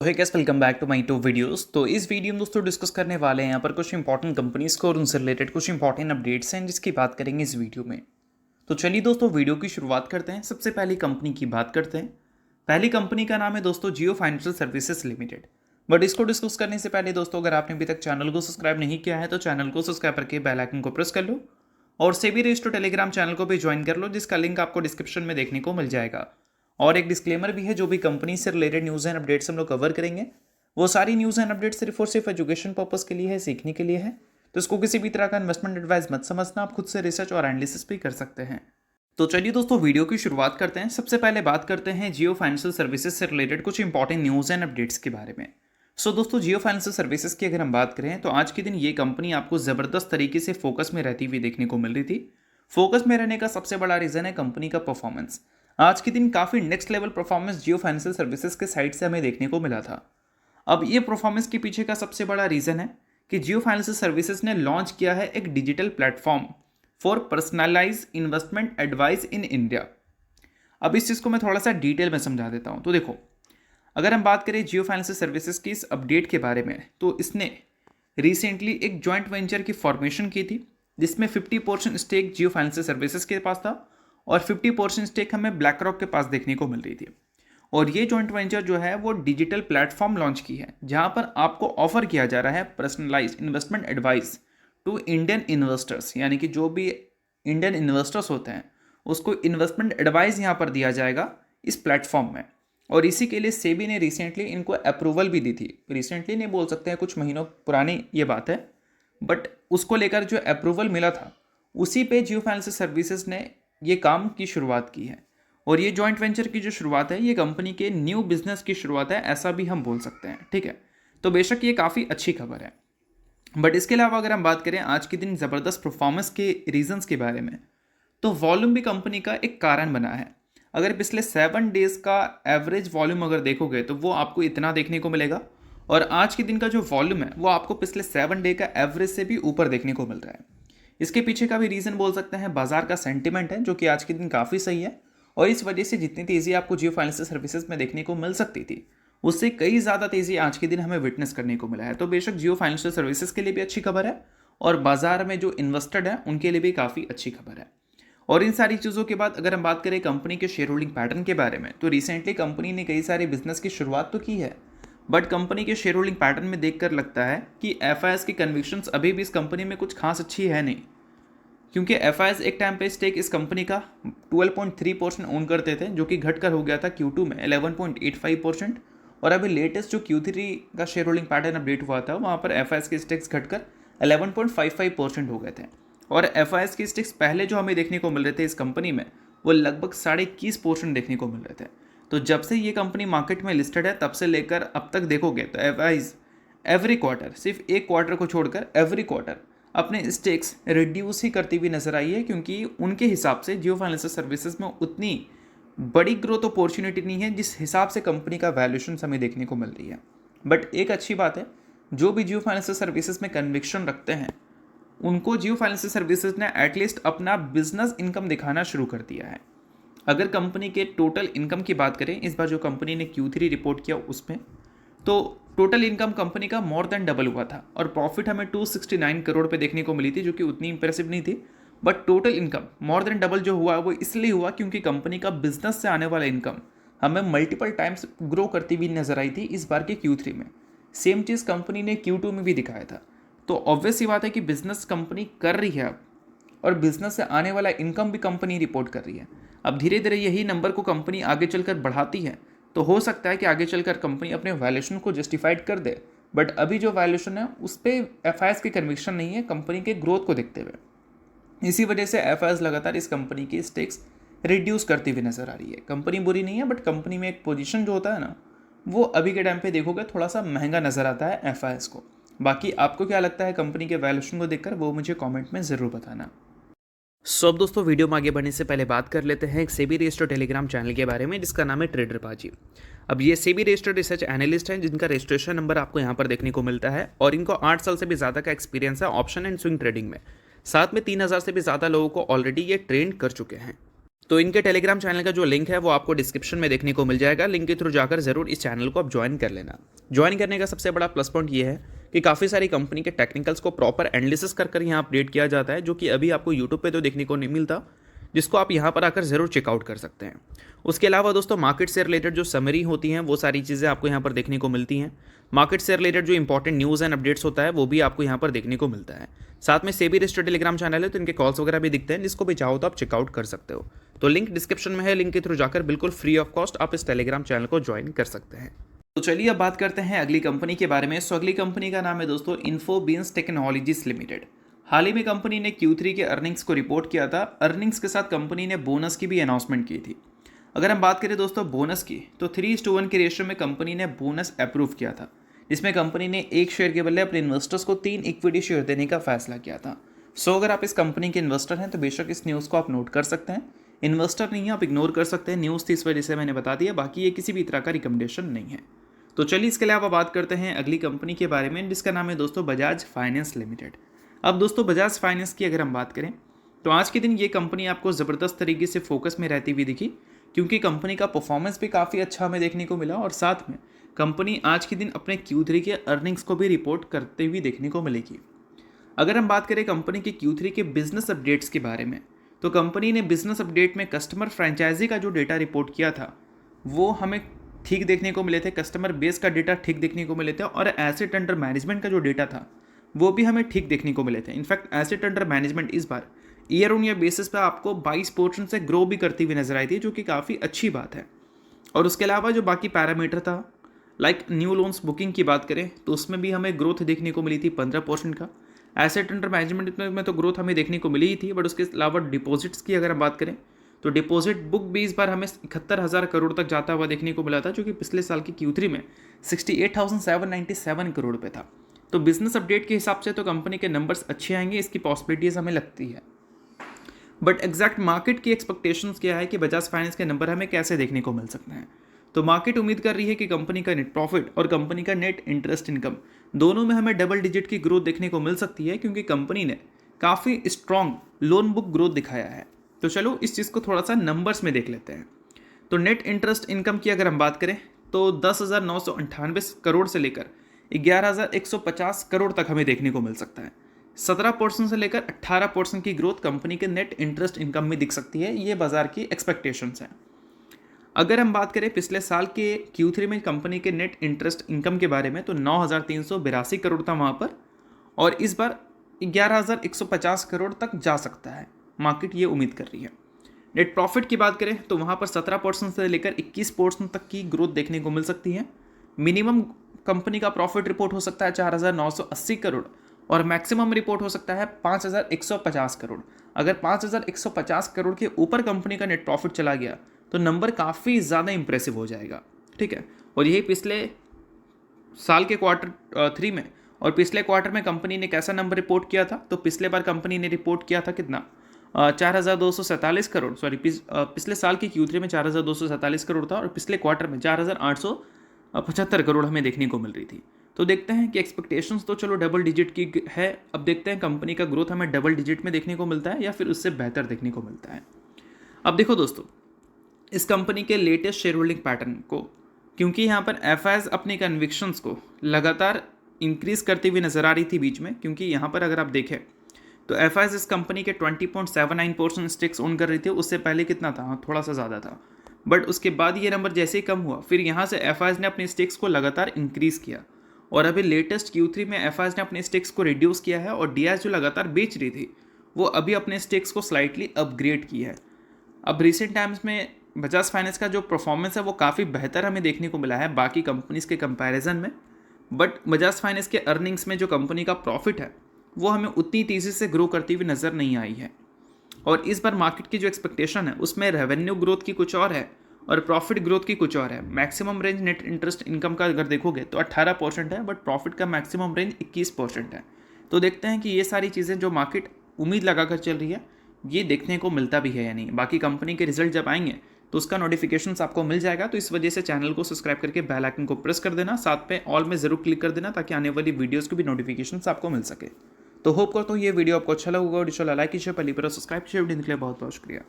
Hey guys, welcome back to my two videos. तो इस video में दोस्तों डिस्कस करने वाले हैं यहाँ पर कुछ इंपॉर्टेंट कंपनीज को और उनसे रिलेटेड कुछ इंपॉर्टेंट अपडेट्स हैं जिसकी बात करेंगे इस वीडियो में। तो चलिए दोस्तों वीडियो की शुरुआत करते हैं। सबसे पहली कंपनी की बात करते हैं। पहली कंपनी का नाम है दोस्तों जियो फाइनेंशियल सर्विसेज लिमिटेड। बट इसको डिस्कस करने से पहले दोस्तों अगर आपने अभी तक चैनल को सब्सक्राइब नहीं किया है तो चैनल को सब्सक्राइब करके बेल आइकन को प्रेस कर लो और सेबी रजिस्टर्ड टेलीग्राम चैनल को भी ज्वाइन कर लो, जिसका लिंक आपको डिस्क्रिप्शन में देखने को मिल जाएगा। और एक डिस्क्लेमर भी है, जो भी कंपनी से रिलेटेड न्यूज़ एंड अपडेट्स हम लोग कवर करेंगे वो सारी न्यूज़ एंड अपडेट्स सिर्फ और सिर्फ एजुकेशन पर्पस के लिए है, सीखने के लिए है। तो इसको किसी भी तरह का इन्वेस्टमेंट एडवाइस मत समझना, आप खुद से रिसर्च और एनालिसिस भी कर सकते हैं। तो चलिए दोस्तों वीडियो की शुरुआत करते हैं। सबसे पहले बात करते हैं जियो फाइनेंशियल सर्विसेज से रिलेटेड कुछ इंपॉर्टेंट न्यूज़ एंड अपडेट्स के बारे में। दोस्तों जियो फाइनेंशियल सर्विसेज की अगर हम बात करें तो आज के दिन ये कंपनी आपको ज़बरदस्त तरीके से फोकस में रहती हुई देखने को मिल रही थी। फोकस में रहने का सबसे बड़ा रीज़न है कंपनी का परफॉर्मेंस। आज के दिन काफ़ी नेक्स्ट लेवल परफॉर्मेंस जियो फाइनेंशियल सर्विसेज के साइड से हमें देखने को मिला था। अब ये परफॉर्मेंस के पीछे का सबसे बड़ा रीज़न है कि जियो फाइनेंशियल सर्विसेज ने लॉन्च किया है एक digital platform for personalise investment advice in India. अब इस चीज़ को मैं थोड़ा सा डिटेल में समझा देता हूँ। तो देखो, अगर हम बात करें जियो फाइनेंशियल सर्विसेज की इस अपडेट के बारे में, तो इसने रिसेंटली एक जॉइंट वेंचर की फॉर्मेशन की थी जिसमें 50% स्टेक जियो फाइनेंशियल सर्विसेज के पास था और 50% स्टेक हमें ब्लैक रॉक के पास देखने को मिल रही थी। और ये जॉइंट वेंचर जो है वो डिजिटल प्लेटफॉर्म लॉन्च की है जहाँ पर आपको ऑफर किया जा रहा है personalised investment advice to Indian investors, यानी कि जो भी इंडियन इन्वेस्टर्स होते हैं उसको इन्वेस्टमेंट एडवाइस यहाँ पर दिया जाएगा इस प्लेटफॉर्म में। और इसी के लिए सेबी ने रिसेंटली इनको अप्रूवल भी दी थी। रिसेंटली नहीं बोल सकते हैं, कुछ महीनों पुरानी ये बात है, बट उसको लेकर जो अप्रूवल मिला था उसी पे जियो फाइनेंशियल सर्विसेज ने ये काम की शुरुआत की है। और ये जॉइंट वेंचर की जो शुरुआत है ये कंपनी के न्यू बिजनेस की शुरुआत है, ऐसा भी हम बोल सकते हैं। ठीक है, तो बेशक ये काफ़ी अच्छी खबर है। बट इसके अलावा अगर हम बात करें आज के दिन ज़बरदस्त परफॉर्मेंस के रीजंस के बारे में, तो वॉल्यूम भी कंपनी का एक कारण बना है। अगर पिछले 7 डेज़ का एवरेज वॉल्यूम अगर देखोगे तो वो आपको इतना देखने को मिलेगा, और आज के दिन का जो वॉल्यूम है वो आपको पिछले 7 डे का एवरेज से भी ऊपर देखने को मिल रहा है। इसके पीछे का भी रीज़न बोल सकते हैं बाजार का सेंटिमेंट है, जो कि आज के दिन काफ़ी सही है। और इस वजह से जितनी तेज़ी आपको जियो फाइनेंशियल सर्विसेज में देखने को मिल सकती थी उससे कई ज़्यादा तेज़ी आज के दिन हमें विटनेस करने को मिला है। तो बेशक जियो फाइनेंशियल सर्विसेज के लिए भी अच्छी खबर है और बाजार में जो इन्वेस्टेड है उनके लिए भी काफ़ी अच्छी खबर है। और इन सारी चीज़ों के बाद अगर हम बात करें कंपनी के शेयर होल्डिंग पैटर्न के बारे में, तो रिसेंटली कंपनी ने कई सारे बिजनेस की शुरुआत तो की है, बट कंपनी के शेयर होल्डिंग पैटर्न में देखकर लगता है कि एफआईएस की कन्विक्शंस अभी भी इस कंपनी में कुछ खास अच्छी है नहीं। क्योंकि एफआईएस एक टाइम पे स्टेक इस कंपनी का 12.3% ओन करते थे, जो कि घटकर हो गया था Q2 में 11.85%। और अभी लेटेस्ट जो Q3 का शेयर होल्डिंग पैटर्न अपडेट हुआ था वहाँ पर एफआईएस के स्टेक्स घटकर 11.55% हो गए थे। और एफआईएस के स्टेक्स पहले जो हमें देखने को मिल रहे थे इस कंपनी में वो लगभग 21.5% देखने को मिल रहे थे। तो जब से ये कंपनी मार्केट में लिस्टेड है तब से लेकर अब तक देखोगे तो एफआईएस एवरी क्वार्टर, सिर्फ एक क्वार्टर को छोड़कर एवरी क्वार्टर अपने स्टेक्स रिड्यूस ही करती हुई नजर आई है, क्योंकि उनके हिसाब से जियो फाइनेंशियल सर्विसेज में उतनी बड़ी ग्रोथ अपॉर्चुनिटी नहीं है जिस हिसाब से कंपनी का वैल्यूएशन हमें देखने को मिल रही है। बट एक अच्छी बात है, जो भी जियो फाइनेंशियल सर्विसेज में कन्विक्शन रखते हैं उनको जियो फाइनेंशियल सर्विसेज ने एटलीस्ट अपना बिजनेस इनकम दिखाना शुरू कर दिया है। अगर कंपनी के टोटल इनकम की बात करें, इस बार जो कंपनी ने Q3 रिपोर्ट किया उसमें, तो टोटल इनकम कंपनी का मोर देन डबल हुआ था और प्रॉफिट हमें 269 करोड़ पे देखने को मिली थी, जो कि उतनी इंप्रेसिव नहीं थी। But total income more than double जो हुआ वो इसलिए हुआ क्योंकि कंपनी का बिजनेस से आने वाला इनकम हमें मल्टीपल टाइम्स ग्रो करती हुई नजर आई थी इस बार के Q3 में। सेम चीज़ कंपनी ने Q2 में भी दिखाया था। तो ऑब्वियस सी बात है कि बिजनेस कंपनी कर रही है अब, और बिजनेस से आने वाला इनकम भी कंपनी रिपोर्ट कर रही है। अब धीरे धीरे यही नंबर को कंपनी आगे चलकर बढ़ाती है, तो हो सकता है कि आगे चलकर कंपनी अपने वैल्यूएशन को जस्टिफाइड कर दे। बट अभी जो वैल्यूएशन है उस पर एफआईएस की कन्विक्शन नहीं है कंपनी के ग्रोथ को देखते हुए। इसी वजह से एफआईएस लगातार इस कंपनी की स्टेक्स रिड्यूस करती हुई नजर आ रही है। कंपनी बुरी नहीं है, बट कंपनी में एक पोजीशन जो होता है ना, वो अभी के टाइम पे देखोगे थोड़ा सा महंगा नजर आता है एफआईएस को। बाकी आपको क्या लगता है कंपनी के वैल्यूएशन को देखकर, वो मुझे कमेंट में ज़रूर बताना। अब दोस्तों वीडियो में आगे बढ़ने से पहले बात कर लेते हैं एक सेबी रजिस्टर्ड टेलीग्राम चैनल के बारे में जिसका नाम है ट्रेडर बाजी। अब ये सेबी रजिस्टर्ड रिसर्च एनालिस्ट हैं जिनका रजिस्ट्रेशन नंबर आपको यहाँ पर देखने को मिलता है, और इनको 8 साल से भी ज़्यादा का एक्सपीरियंस है ऑप्शन एंड स्विंग ट्रेडिंग में। साथ में 3000 से भी ज़्यादा लोगों को ऑलरेडी ये ट्रेन कर चुके हैं। तो इनके टेलीग्राम चैनल का जो लिंक है वो आपको डिस्क्रिप्शन में देखने को मिल जाएगा। लिंक के थ्रू जाकर जरूर इस चैनल को आप ज्वाइन कर लेना। ज्वाइन करने का सबसे बड़ा प्लस पॉइंट ये है कि काफ़ी सारी कंपनी के टेक्निकल्स को प्रॉपर एनालिसिस कर यहाँ अपडेट किया जाता है, जो कि अभी आपको यूट्यूब पे तो देखने को नहीं मिलता, जिसको आप यहाँ पर आकर ज़रूर चेकआउट कर सकते हैं। उसके अलावा दोस्तों मार्केट से रिलेटेड जो समरी होती हैं वो सारी चीज़ें आपको यहाँ पर देखने को मिलती हैं। मार्केट से रिलेटेड जो इंपॉर्टेंट न्यूज़ एंड अपडेट्स होता है वो भी आपको यहाँ पर देखने को मिलता है। साथ में सेबी रजिस्टर्ड टेलीग्राम चैनल है, तो इनके कॉल्स वगैरह भी दिखते हैं, जिसको भी चाहो तो आप चेकआउट कर सकते हो। तो लिंक डिस्क्रिप्शन में है, लिंक के थ्रू जाकर बिल्कुल फ्री ऑफ कॉस्ट आप इस टेलीग्राम चैनल को ज्वाइन कर सकते हैं। तो चलिए अब बात करते हैं अगली कंपनी के बारे में। सो अगली कंपनी का नाम है दोस्तों इन्फोबीन्स टेक्नोलॉजीज लिमिटेड। हाल ही में कंपनी ने Q3 के अर्निंग्स को रिपोर्ट किया था। अर्निंग्स के साथ कंपनी ने बोनस की भी अनाउंसमेंट की थी। अगर हम बात करें दोस्तों बोनस की, तो 3:1 के रेशियो में कंपनी ने बोनस अप्रूव किया था, जिसमें कंपनी ने 1 शेयर के बदले अपने इन्वेस्टर्स को 3 इक्विटी शेयर देने का फैसला किया था। सो अगर आप इस कंपनी के इन्वेस्टर हैं तो बेशक इस न्यूज़ को आप नोट कर सकते हैं। इन्वेस्टर नहीं है आप इग्नोर कर सकते हैं, न्यूज़ थी इस वजह से मैंने बता दिया, बाकी ये किसी भी तरह का रिकमेंडेशन नहीं है। तो चलिए इसके अलावा बात करते हैं अगली कंपनी के बारे में, जिसका नाम है दोस्तों बजाज फाइनेंस लिमिटेड। अब दोस्तों बजाज फाइनेंस की अगर हम बात करें तो आज के दिन ये कंपनी आपको ज़बरदस्त तरीके से फोकस में रहती हुई दिखी, क्योंकि कंपनी का परफॉर्मेंस भी काफ़ी अच्छा हमें देखने को मिला और साथ में कंपनी आज के दिन अपने Q3 के अर्निंग्स को भी रिपोर्ट करते हुए देखने को मिलेगी। अगर हम बात करें कंपनी के Q3 के बिजनेस अपडेट्स के बारे में, तो कंपनी ने बिजनेस अपडेट में कस्टमर फ्रेंचाइजी का जो डेटा रिपोर्ट किया था वो हमें ठीक देखने को मिले थे, कस्टमर बेस का डेटा ठीक देखने को मिले थे, और एसेट अंडर मैनेजमेंट का जो डेटा था वो भी हमें ठीक देखने को मिले थे। इनफैक्ट एसेट अंडर मैनेजमेंट इस बार ईयर ऑन ईयर बेसिस पर आपको 22% से ग्रो भी करती हुई नजर आई थी, जो कि काफ़ी अच्छी बात है। और उसके अलावा जो बाकी पैरामीटर था, लाइक न्यू लोन्स बुकिंग की बात करें तो उसमें भी हमें ग्रोथ देखने को मिली थी 15% का। एसेट अंडर मैनेजमेंट में तो ग्रोथ हमें देखने को मिली ही थी, बट उसके अलावा डिपॉजिट्स की अगर हम बात करें तो डिपॉजिट बुक भी इस बार हमें 71,000 करोड़ तक जाता हुआ देखने को मिला था, जो कि पिछले साल की Q3 में 68,797 करोड़ पे था। तो बिजनेस अपडेट के हिसाब से तो कंपनी के नंबर्स अच्छे आएंगे, इसकी पॉसिबिलिटीज़ हमें लगती है। बट एग्जैक्ट मार्केट की एक्सपेक्टेशंस क्या है कि बजाज फाइनेंस के नंबर हमें कैसे देखने को मिल सकते हैं। तो मार्केट उम्मीद कर रही है कि कंपनी का नेट प्रॉफिट और कंपनी का नेट इंटरेस्ट इनकम दोनों में हमें डबल डिजिट की ग्रोथ देखने को मिल सकती है, क्योंकि कंपनी ने काफ़ी स्ट्रॉन्ग लोन बुक ग्रोथ दिखाया है। तो चलो इस चीज़ को थोड़ा सा नंबर्स में देख लेते हैं। तो नेट इंटरेस्ट इनकम की अगर हम बात करें तो 10,998 करोड़ से लेकर 11,150 करोड़ तक हमें देखने को मिल सकता है। 17% से लेकर 18% की ग्रोथ कंपनी के नेट इंटरेस्ट इनकम में दिख सकती है, ये बाजार की एक्सपेक्टेशंस हैं। अगर हम बात करें पिछले साल के Q3 में कंपनी के नेट इंटरेस्ट इनकम के बारे में, तो 9,382 करोड़ था वहाँ पर, और इस बार 11,150 करोड़ तक जा सकता है, मार्केट ये उम्मीद कर रही है। नेट प्रॉफिट की बात करें तो वहाँ पर 17% से लेकर 21% तक की ग्रोथ देखने को मिल सकती है। मिनिमम कंपनी का प्रॉफिट रिपोर्ट हो सकता है 4,980 करोड़ और मैक्सिमम रिपोर्ट हो सकता है 5,150 करोड़। अगर 5,150 करोड़ के ऊपर कंपनी का नेट प्रॉफिट चला गया तो नंबर काफ़ी ज़्यादा इंप्रेसिव हो जाएगा, ठीक है। और यही पिछले साल के Q3 में और पिछले क्वार्टर में कंपनी ने कैसा नंबर रिपोर्ट किया था, तो पिछले बार कंपनी ने रिपोर्ट किया था कितना, 4,247 करोड़, सॉरी पिछले साल की Q3 में 4,247 करोड़ था और पिछले क्वार्टर में 4,875 करोड़ हमें देखने को मिल रही थी। तो देखते हैं कि एक्सपेक्टेशंस तो चलो डबल डिजिट की है, अब देखते हैं कंपनी का ग्रोथ हमें डबल डिजिट में देखने को मिलता है या फिर उससे बेहतर देखने को मिलता है। अब देखो दोस्तों, इस कंपनी के लेटेस्ट शेयर होल्डिंग पैटर्न को, क्योंकि यहाँ पर एफआईज अपनी कन्विक्शंस को लगातार इंक्रीज करती हुई नजर आ रही थी बीच में, क्योंकि यहाँ पर अगर आप देखें तो एफआईज इस कंपनी के 20.79% स्टेक्स ओन कर रही थी। उससे पहले कितना था, थोड़ा सा ज़्यादा था, बट उसके बाद ये नंबर जैसे ही कम हुआ फिर यहाँ से एफआईज ने अपने स्टेक्स को लगातार इंक्रीज किया और अभी लेटेस्ट Q3 में एफआईज ने अपने स्टेक्स को रिड्यूस किया है और डीआईएस जो लगातार बेच रही थी वो अभी अपने स्टेक्स को स्लाइटली अपग्रेड की है। अब रिसेंट टाइम्स में बजाज फाइनेंस का जो परफॉर्मेंस है वो काफ़ी बेहतर हमें देखने को मिला है बाकी कंपनीज़ के कंपैरिजन में, बट बजाज फाइनेंस के अर्निंग्स में जो कंपनी का प्रॉफिट है वो हमें उतनी तेज़ी से ग्रो करती हुई नज़र नहीं आई है। और इस बार मार्केट की जो एक्सपेक्टेशन है उसमें रेवेन्यू ग्रोथ की कुछ और है और प्रॉफिट ग्रोथ की कुछ और है। Maximum range net interest income का अगर देखोगे तो 18% है, बट प्रॉफिट का मैक्सिमम रेंज 21% है। तो देखते हैं कि ये सारी चीज़ें जो मार्केट उम्मीद लगाकर चल रही है ये देखने को मिलता भी है या नहीं। बाकी कंपनी के रिजल्ट जब आएंगे तो उसका नोटिफिकेशंस आपको मिल जाएगा। तो इस वजह से चैनल को सब्सक्राइब करके बेल आइकन को प्रेस कर देना, साथ में ऑल में ज़रूर क्लिक कर देना ताकि आने वाली वीडियोज़ की भी नोटिफिकेशंस आपको मिल सके। तो होप करता हूँ ये वीडियो आपको अच्छा लगा, लाइक कीजिए, पहली बार सब्सक्राइब कीजिए। वीडियो के लिए बहुत बहुत शुक्रिया।